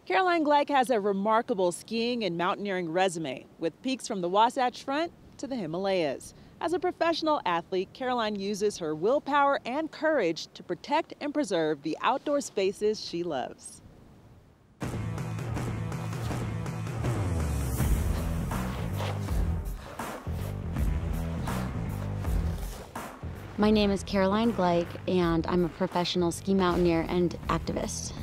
Caroline Gleick has a remarkable skiing and mountaineering resume, with peaks from the Wasatch Front to the Himalayas. As a professional athlete, Caroline uses her willpower and courage to protect and preserve the outdoor spaces she loves. My name is Caroline Gleick, and I'm a professional ski mountaineer and activist.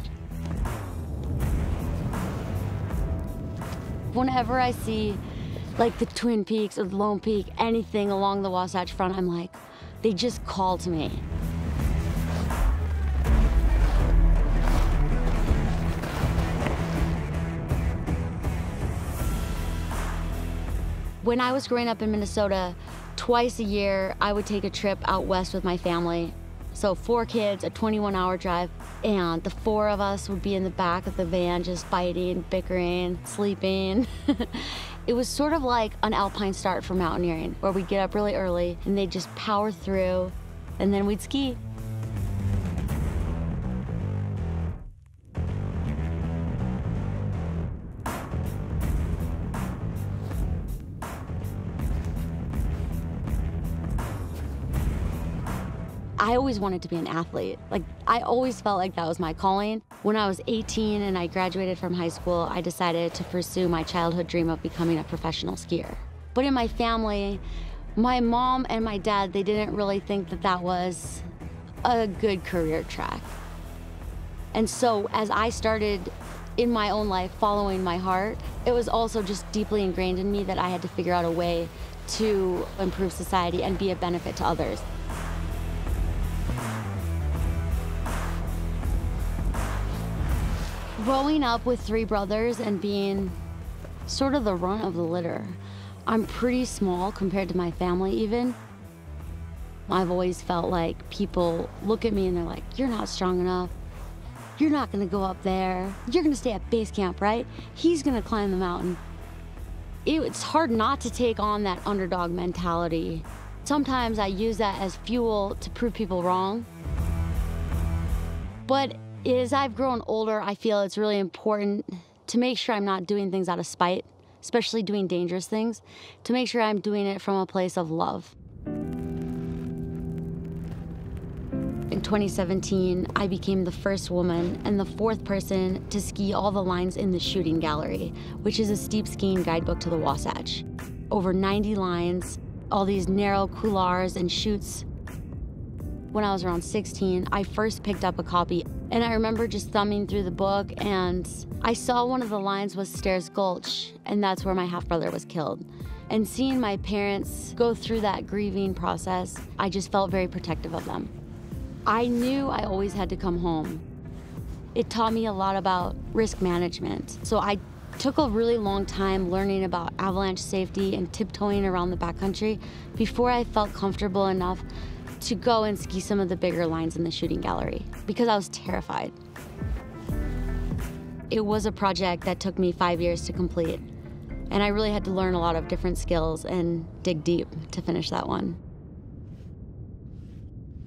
Whenever I see like the Twin Peaks or the Lone Peak, anything along the Wasatch Front, I'm like, they just call to me. When I was growing up in Minnesota, twice a year, I would take a trip out west with my family. So 4 kids, a 21-hour drive, and the 4 of us would be in the back of the van just fighting, bickering, sleeping. It was sort of like an alpine start for mountaineering, where we'd get up really early and they'd just power through, and then we'd ski. I always wanted to be an athlete. I always felt like that was my calling. When I was 18 and I graduated from high school, I decided to pursue my childhood dream of becoming a professional skier. But in my family, my mom and my dad, they didn't really think that that was a good career track. And so as I started in my own life following my heart, it was also just deeply ingrained in me that I had to figure out a way to improve society and be a benefit to others. Growing up with 3 brothers and being sort of the runt of the litter, I'm pretty small compared to my family even. I've always felt like people look at me and they're like, you're not strong enough. You're not gonna go up there. You're gonna stay at base camp, right? He's gonna climb the mountain. It's hard not to take on that underdog mentality. Sometimes I use that as fuel to prove people wrong. But as I've grown older, I feel it's really important to make sure I'm not doing things out of spite, especially doing dangerous things, to make sure I'm doing it from a place of love. In 2017, I became the first woman and the 4th person to ski all the lines in the Shooting Gallery, which is a steep skiing guidebook to the Wasatch. Over 90 lines, all these narrow couloirs and chutes. When I was around 16, I first picked up a copy, and I remember just thumbing through the book, and I saw one of the lines was Stairs Gulch, and that's where my half-brother was killed. And seeing my parents go through that grieving process, I just felt very protective of them. I knew I always had to come home. It taught me a lot about risk management. So I took a really long time learning about avalanche safety and tiptoeing around the backcountry before I felt comfortable enough to go and ski some of the bigger lines in the Shooting Gallery because I was terrified. It was a project that took me 5 years to complete, and I really had to learn a lot of different skills and dig deep to finish that one.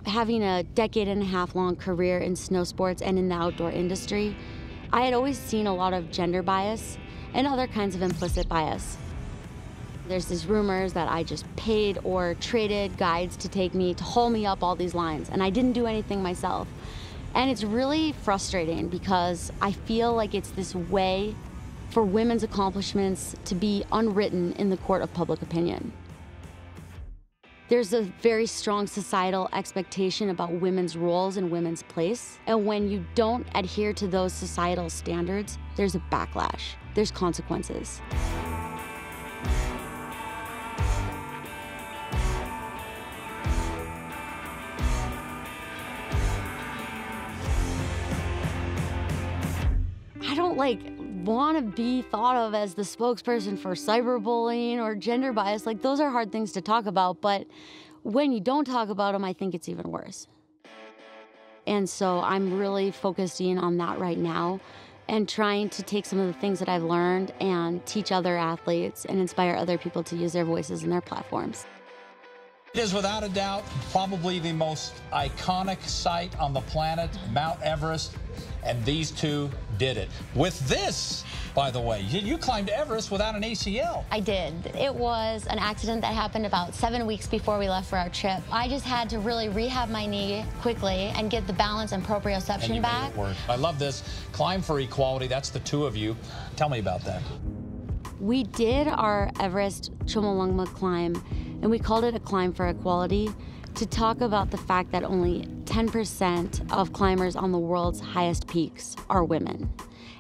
Having a decade-and-a-half-long career in snow sports and in the outdoor industry, I had always seen a lot of gender bias and other kinds of implicit bias. There's these rumors that I just paid or traded guides to take me, to haul me up all these lines, and I didn't do anything myself. And it's really frustrating because I feel like it's this way for women's accomplishments to be unwritten in the court of public opinion. There's a very strong societal expectation about women's roles and women's place, and when you don't adhere to those societal standards, there's a backlash, there's consequences. I don't want to be thought of as the spokesperson for cyberbullying or gender bias. Those are hard things to talk about, but when you don't talk about them, I think it's even worse. And so I'm really focusing on that right now and trying to take some of the things that I've learned and teach other athletes and inspire other people to use their voices and their platforms. It is without a doubt probably the most iconic site on the planet, Mount Everest, and these two did it. With this, by the way, you climbed Everest without an ACL. I did. It was an accident that happened about 7 weeks before we left for our trip. I just had to really rehab my knee quickly and get the balance and proprioception And you back. made it work. I love this. Climb for Equality, that's the two of you. Tell me about that. We did our Everest Chomolungma climb, and we called it a Climb for Equality to talk about the fact that only 10% of climbers on the world's highest peaks are women.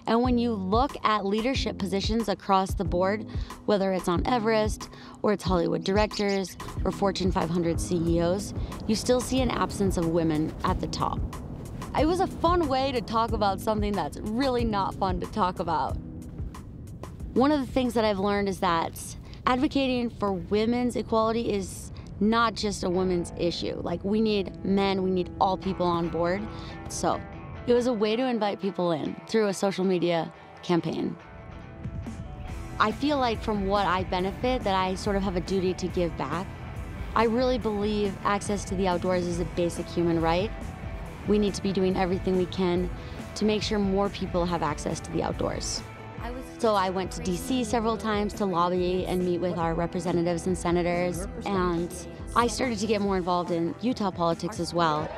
And when you look at leadership positions across the board, whether it's on Everest, or it's Hollywood directors, or Fortune 500 CEOs, you still see an absence of women at the top. It was a fun way to talk about something that's really not fun to talk about. One of the things that I've learned is that advocating for women's equality is not just a women's issue. Like, we need men, we need all people on board. So it was a way to invite people in through a social media campaign. I feel like from what I benefit, that I sort of have a duty to give back. I really believe access to the outdoors is a basic human right. We need to be doing everything we can to make sure more people have access to the outdoors. So I went to DC several times to lobby and meet with our representatives and senators, and I started to get more involved in Utah politics as well.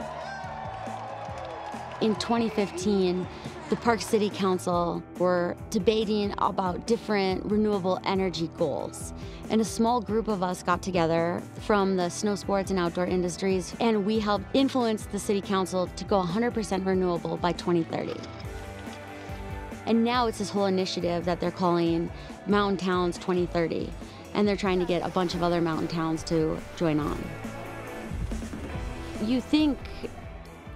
In 2015, the Park City Council were debating about different renewable energy goals. And a small group of us got together from the snow sports and outdoor industries, and we helped influence the City Council to go 100% renewable by 2030. And now it's this whole initiative that they're calling Mountain Towns 2030. And they're trying to get a bunch of other mountain towns to join on. You think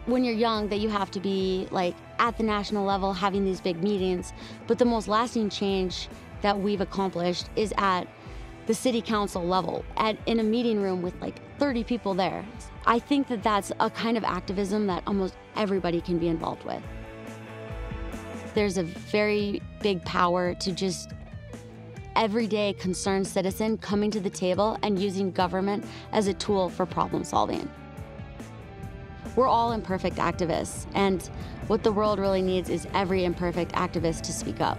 when you're young that you have to be like at the national level having these big meetings, but the most lasting change that we've accomplished is at the city council level, in a meeting room with like 30 people there. I think that that's a kind of activism that almost everybody can be involved with. There's a very big power to just everyday concerned citizen coming to the table and using government as a tool for problem solving. We're all imperfect activists, and what the world really needs is every imperfect activist to speak up.